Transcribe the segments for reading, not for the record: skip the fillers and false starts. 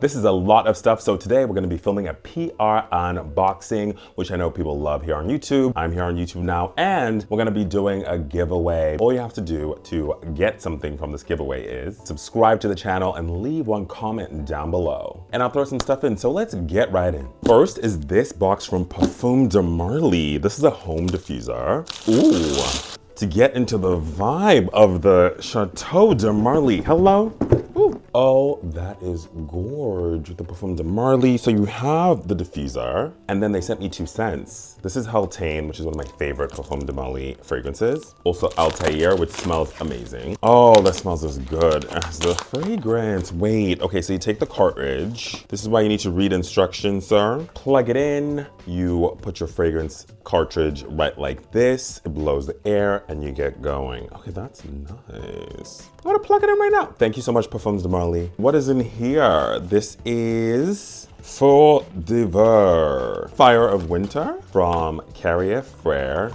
This is a lot of stuff, so today we're gonna be filming a PR unboxing, which I know people love here on YouTube. I'm here on YouTube now, and we're gonna be doing a giveaway. All you have to do to get something from this giveaway is subscribe to the channel and leave one comment down below. And I'll throw some stuff in, so let's get right in. First is this box from Parfums de Malle. This is a home diffuser. Ooh. To get into the vibe of the Chateau de Malle. Hello? Ooh. Oh, that is gorge with the Parfum de Malle. So you have the diffuser, and then they sent me 2 scents. This is Haltane, which is one of my favorite Parfum de Malle fragrances. Also Altair, which smells amazing. Oh, that smells as good as the fragrance. Wait, okay, so you take the cartridge. This is why you need to read instructions, sir. Plug it in. You put your fragrance cartridge right like this. It blows the air and you get going. Okay, that's nice. I'm gonna plug it in right now. Thank you so much, Parfums de Malle. What is in here? This is Feu d'Hiver, Fire of Winter from Carriere, Frere.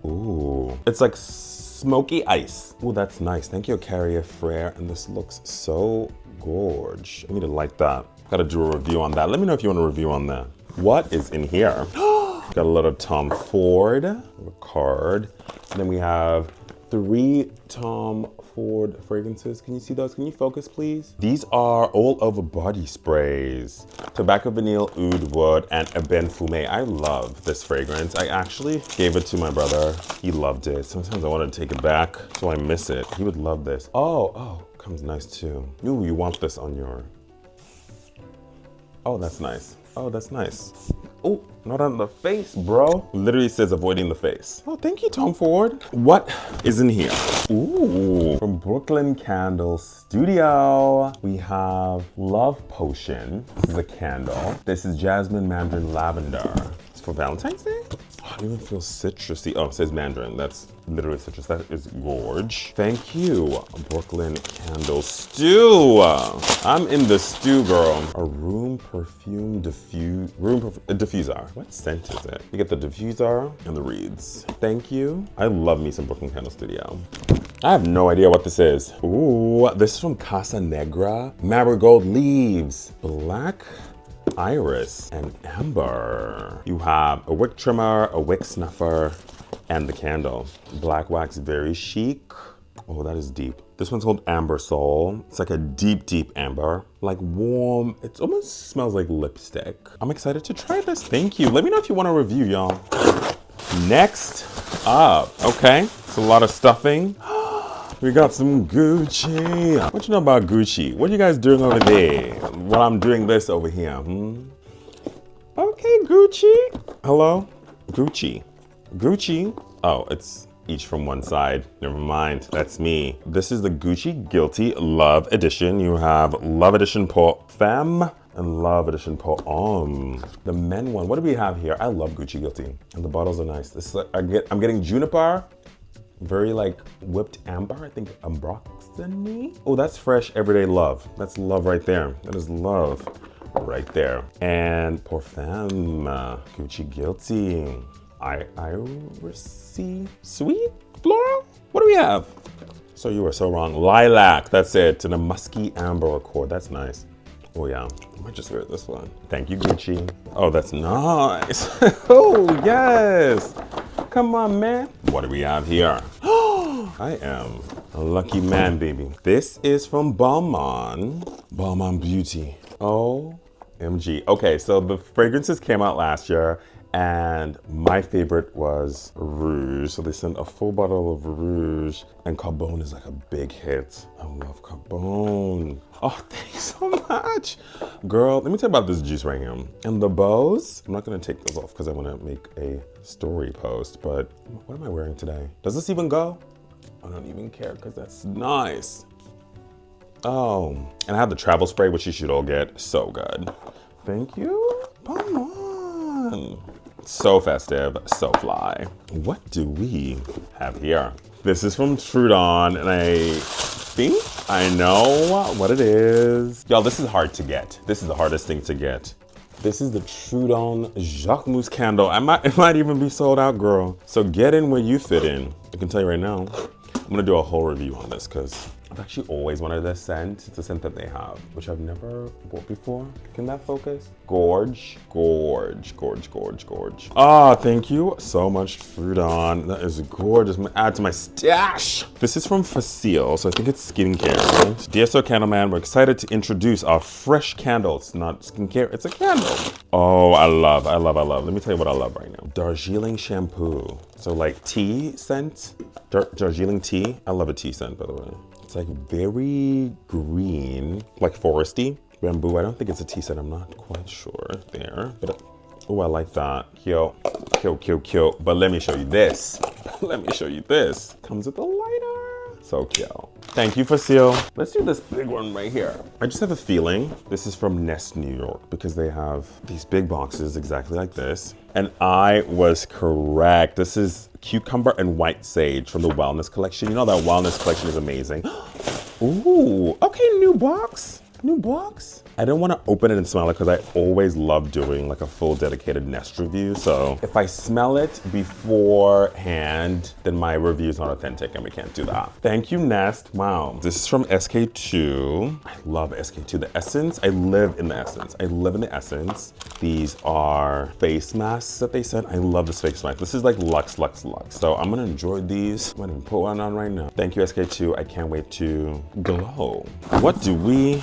Ooh, it's like smoky ice. Ooh, that's nice. Thank you, Carriere, Frere. And this looks so gorge. I need to like that. Gotta do a review on that. Let me know if you want a review on that. What is in here? Got a little Tom Ford, a card. And then we have 3 Tom Ford fragrances. Can you see those? Can you focus, please? These are all over body sprays. Tobacco Vanille, Oud Wood, and Eben Fumé. I love this fragrance. I actually gave it to my brother. He loved it. Sometimes I want to take it back, so I miss it. He would love this. Oh, comes nice too. Ooh, you want this on your... Oh, that's nice. Oh, that's nice. Oh, not on the face, bro. Literally says avoiding the face. Oh, thank you, Tom Ford. What is in here? Ooh, from Brooklyn Candle Studio, we have Love Potion. This is a candle. This is Jasmine Mandarin Lavender. It's for Valentine's Day? Oh, it even feels citrusy. Oh, it says mandarin. That's literally citrus. That is gorge. Thank you, Brooklyn Candle Stew. I'm in the stew, girl. A room perfume diffuser. What scent is it? You get the diffuser and the reeds. Thank you. I love me some Brooklyn Candle Studio. I have no idea what this is. Ooh, this is from Casa Negra. Marigold leaves. Black iris and amber. You have a wick trimmer, a wick snuffer, and the candle. Black wax, very chic. Oh, that is deep. This one's called Amber Soul. It's like a deep, deep amber. Like warm, it almost smells like lipstick. I'm excited to try this. Thank you. Let me know if you want a review, y'all. Next up, okay, it's a lot of stuffing. We got some Gucci. What you know about Gucci? What are you guys doing over there while I'm doing this over here? Okay, Gucci. Hello? Gucci. Gucci. Oh, it's each from one side. Never mind, that's me. This is the Gucci Guilty Love Edition. You have Love Edition pour femme and Love Edition pour homme. The men one, what do we have here? I love Gucci Guilty. And the bottles are nice. This is I'm getting juniper. Very like whipped amber, I think ambroxany. Oh, that's fresh everyday love. That's love right there. That is love right there. And Parfum, Gucci Guilty, irisy, sweet, floral. What do we have? So you were so wrong. Lilac, that's it. And a musky amber accord, that's nice. Oh yeah, I might just wear this one. Thank you, Gucci. Oh, that's nice. Oh, yes. Come on, man. What do we have here? I am a lucky man, baby. This is from Balmain Beauty. OMG. Okay, so the fragrances came out last year, and my favorite was Rouge. So they sent a full bottle of Rouge, and Carbone is like a big hit. I love Carbone. Oh, thanks so much. Girl, let me tell you about this juice right here. And the bows, I'm not gonna take this off because I wanna make a story post, but what am I wearing today? Does this even go? I don't even care because that's nice. Oh, and I have the travel spray, which you should all get. So good. Thank you. Come on. So festive, so fly. What do we have here? This is from Trudon, and I think I know what it is. Y'all, this is hard to get. This is the hardest thing to get. This is the Trudon Jacquemus candle. It might even be sold out, girl. So get in where you fit in. I can tell you right now, I'm gonna do a whole review on this because I've actually always wanted this scent. It's a scent that they have, which I've never bought before. Can that focus? Gorge, gorge, gorge, gorge, gorge. Ah, thank you so much, Trudon. That is gorgeous. I'm gonna add to my stash. This is from Facile, so I think it's skincare. Right? Dear So Candleman, we're excited to introduce our fresh candle. It's not skincare, it's a candle. Oh, I love. Let me tell you what I love right now. Darjeeling shampoo. So like tea scent, Darjeeling tea. I love a tea scent, by the way. It's like very green, like foresty. Bamboo, I don't think it's a tea scent, I'm not quite sure there. But, oh, I like that. Cute, cute, cute, cute. But let me show you this. Let me show you this. Comes with a lighter. So cute. Thank you, Facile. Let's do this big one right here. I just have a feeling this is from Nest, New York, because they have these big boxes exactly like this. And I was correct. This is cucumber and white sage from the Wellness Collection. You know that Wellness Collection is amazing. Ooh, okay, new box. New box? I don't want to open it and smell it because I always love doing like a full dedicated Nest review. So if I smell it beforehand, then my review is not authentic and we can't do that. Thank you, Nest. Wow. This is from SK2. I love SK2. The Essence, I live in the Essence. I live in the Essence. These are face masks that they sent. I love this face mask. This is like Luxe, Luxe, Luxe. So I'm gonna enjoy these. I'm gonna put one on right now. Thank you, SK2. I can't wait to glow. What do we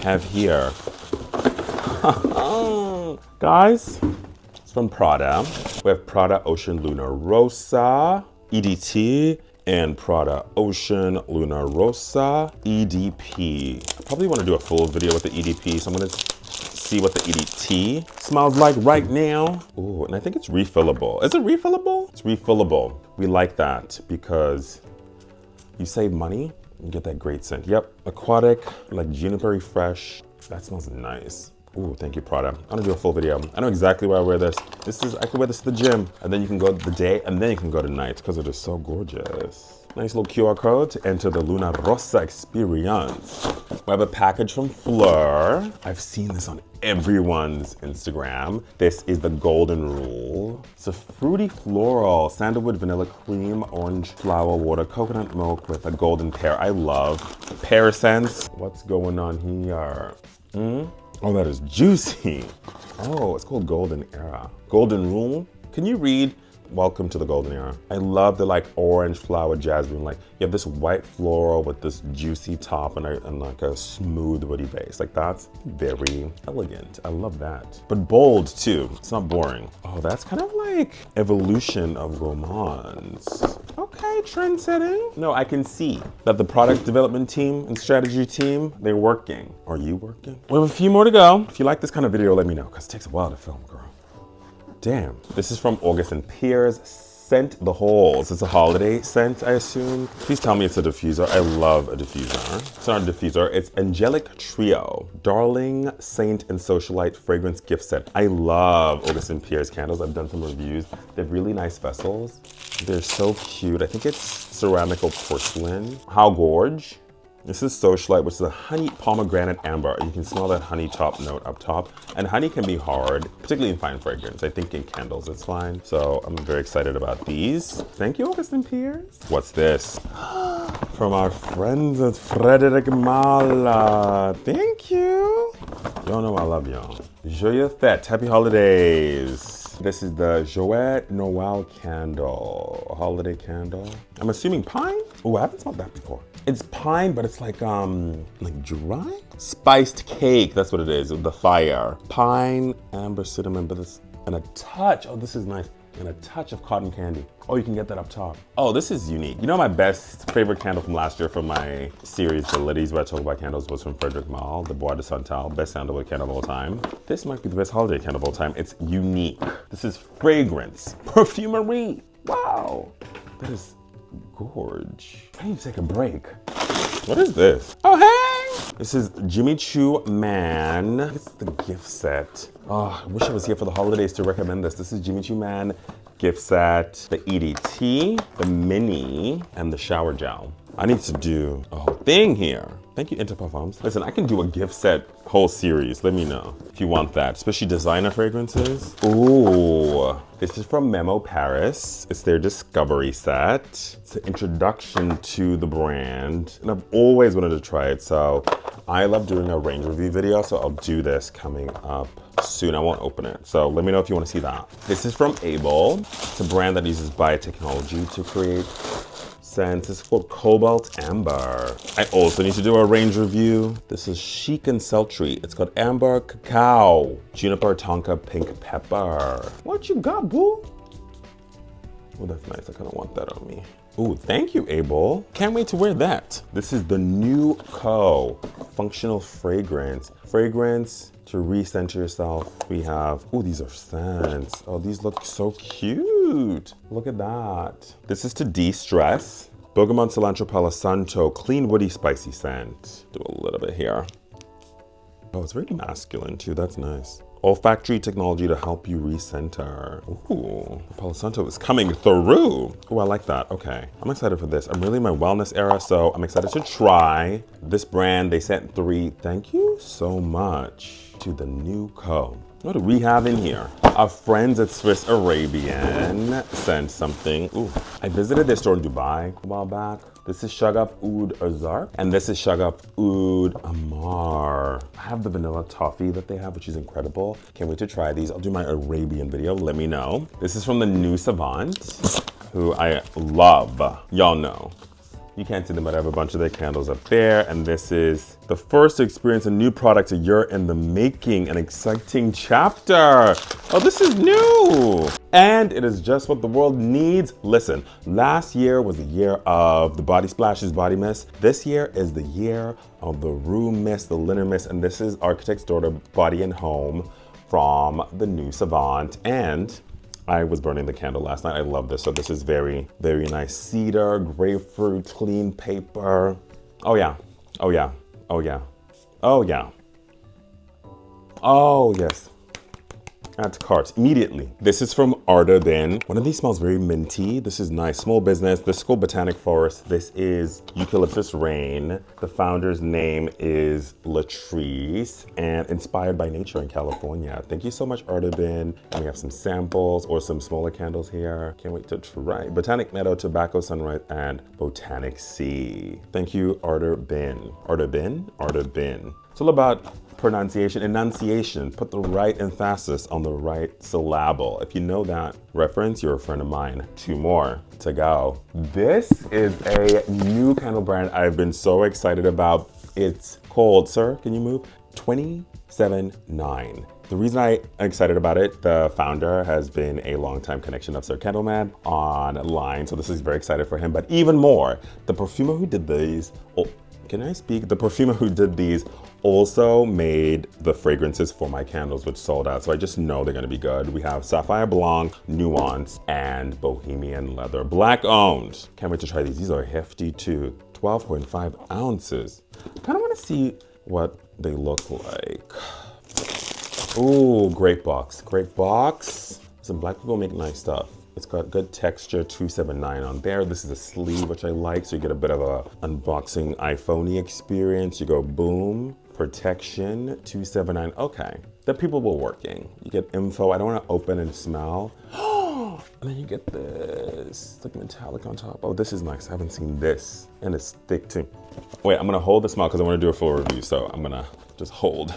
have here? Guys, it's from Prada. We have Prada Ocean Luna Rosa EDT and Prada Ocean Luna Rosa EDP. I probably want to do a full video with the EDP, so I'm gonna see what the EDT smells like right now. Ooh, and I think it's refillable. Is it refillable? It's refillable. We like that because you save money. You get that great scent. Yep, aquatic, like juniper fresh. That smells nice. Ooh, thank you, Prada. I'm gonna do a full video. I know exactly where I wear this. I could wear this to the gym, and then you can go the day, and then you can go to night, because it is so gorgeous. Nice little QR code to enter the Luna Rosa experience. We have a package from Fleur. I've seen this on everyone's Instagram. This is the Golden Rule. It's a fruity floral, sandalwood, vanilla cream, orange flower water, coconut milk with a golden pear. I love pear scents. What's going on here? Oh, that is juicy. Oh, it's called Golden Era. Golden Rule. Can you read? Welcome to the Golden Era. I love the like orange flower jasmine. Like you have this white floral with this juicy top and like a smooth woody base. Like that's very elegant. I love that. But bold too. It's not boring. Oh, that's kind of like evolution of romance. Okay, trend setting. No, I can see that the product development team and strategy team, they're working. Are you working? We have a few more to go. If you like this kind of video, let me know, because it takes a while to film, girl. Damn. This is from August and Piers. Scent the Holes. It's a holiday scent, I assume. Please tell me it's a diffuser. I love a diffuser. It's not a diffuser. It's Angelic Trio. Darling, Saint, and Socialite Fragrance Gift Set. I love August and Piers candles. I've done some reviews. They have really nice vessels. They're so cute. I think it's ceramical porcelain. How gorge. This is Socialite, which is a honey pomegranate amber. You can smell that honey top note up top. And honey can be hard, particularly in fine fragrance. I think in candles it's fine. So I'm very excited about these. Thank you, August and Piers. What's this? From our friends at Frederic Malle. Thank you. Y'all know I love y'all. Joyeux fête. Happy holidays. This is the Joyeux Noel candle, a holiday candle. I'm assuming pine? Oh, I haven't smelled that before. It's pine, but it's like dry? Spiced cake, that's what it is, with the fire. Pine, amber, cinnamon, but this, and a touch, oh, this is nice, and a touch of cotton candy. Oh, you can get that up top. Oh, this is unique. You know my best favorite candle from last year from my series, The Ladies, where I talk about candles, was from Frederic Malle, the Bois de Santal, best sandalwood candle of all time. This might be the best holiday candle of all time. It's unique. This is fragrance, perfumery. Wow, that is gorge. I need to take a break. What is this? Oh, hey! This is Jimmy Choo Man. It's the gift set. Oh, I wish I was here for the holidays to recommend this. This is Jimmy Choo Man gift set, the EDT, the mini, and the shower gel. I need to do a whole thing here. Thank you, Into Parfums. Listen, I can do a gift set whole series. Let me know if you want that, especially designer fragrances. Ooh, this is from Memo Paris. It's their discovery set. It's an introduction to the brand, and I've always wanted to try it. So I love doing a range review video, so I'll do this coming up soon. I won't open it, so let me know if you want to see that. This is from Able. It's a brand that uses biotechnology to create scents. It's called Cobalt Amber. I also need to do a range review. This is Chic and Sultry. It's called Amber Cacao, Juniper Tonka Pink Pepper. What you got, boo? Oh, that's nice. I kind of want that on me. Ooh, thank you, Abel. Can't wait to wear that. This is the new functional fragrance. Fragrance to recenter yourself. We have, ooh, these are scents. Oh, these look so cute. Look at that. This is to de-stress. Bergamot Cilantro Palo Santo Clean Woody Spicy Scent. Do a little bit here. Oh, it's very masculine too. That's nice. Olfactory technology to help you recenter. Ooh, Palo Santo is coming through. Oh, I like that. Okay, I'm excited for this. I'm really in my wellness era, so I'm excited to try this brand. They sent 3. Thank you so much to the new What do we have in here? Our friends at Swiss Arabian sent something. Ooh, I visited their store in Dubai a while back. This is Shagaf Oud Azar, and this is Shagaf Oud Amar. I have the vanilla toffee that they have, which is incredible. Can't wait to try these. I'll do my Arabian video, let me know. This is from the new Savant, who I love. Y'all know. You can't see them, but I have a bunch of their candles up there. And this is the first to experience a new product a year in the making, an exciting chapter. Oh, this is new. And it is just what the world needs. Listen, last year was the year of the body splashes, body mist. This year is the year of the room mist, the linen mist. And this is Architect's Daughter Body and Home from the new Savant. And I was burning the candle last night. I love this. So this is very, very nice. Cedar, grapefruit, clean paper. Oh yeah, oh yeah, oh yeah, oh yeah. Oh yes. Add to cart immediately. This is from Arda Bin. One of these smells very minty. This is nice. Small business. This is called Botanic Forest. This is Eucalyptus Rain. The founder's name is Latrice and inspired by nature in California. Thank you so much, Arda Bin. And we have some samples or some smaller candles here. Can't wait to try. Botanic Meadow, Tobacco Sunrise, and Botanic Sea. Thank you, Arda Bin. Arda Bin? Arda Bin. It's all about pronunciation, enunciation. Put the right emphasis on the right syllable. If you know that reference, you're a friend of mine. 2 more to go. This is a new candle brand I've been so excited about. It's called, sir, can you move? 279. The reason I'm excited about it, the founder has been a longtime connection of Sir Candleman online, so this is very excited for him. But even more, the perfumer who did these, can I speak? The perfumer who did these also made the fragrances for my candles, which sold out. So I just know they're gonna be good. We have Sapphire Blanc, Nuance, and Bohemian Leather. Black owned. Can't wait to try these. These are hefty too. 12.5 ounces. I kind of want to see what they look like. Ooh, great box. Great box. Some black people make nice stuff. It's got good texture, 279 on there. This is a sleeve, which I like, so you get a bit of a unboxing iPhone-y experience. You go boom, protection, 279. Okay, the people were working. You get info. I don't want to open and smell. And then you get this, like metallic on top. Oh, this is nice. I haven't seen this. And it's thick too. Wait, I'm gonna hold the smell because I want to do a full review. So I'm gonna just hold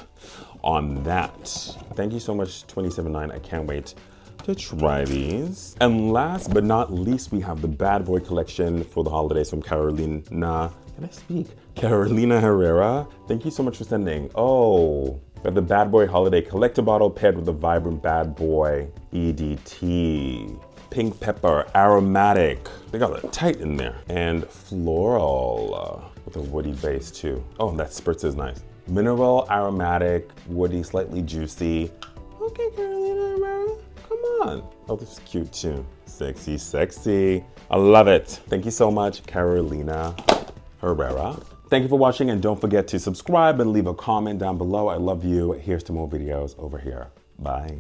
on that. Thank you so much, 279. I can't wait to try these. And last but not least, we have the Bad Boy collection for the holidays from Carolina. Can I speak? Carolina Herrea. Thank you so much for sending. Oh, we have the Bad Boy holiday collector bottle paired with the vibrant Bad Boy EDT. Pink pepper, aromatic. They got it tight in there. And floral with a woody base too. Oh, that spritz is nice. Mineral, aromatic, woody, slightly juicy. Okay, Carolina Herrera, come on. Oh, this is cute too. Sexy, sexy. I love it. Thank you so much, Carolina Herrera. Thank you for watching, and don't forget to subscribe and leave a comment down below. I love you. Here's to more videos over here. Bye.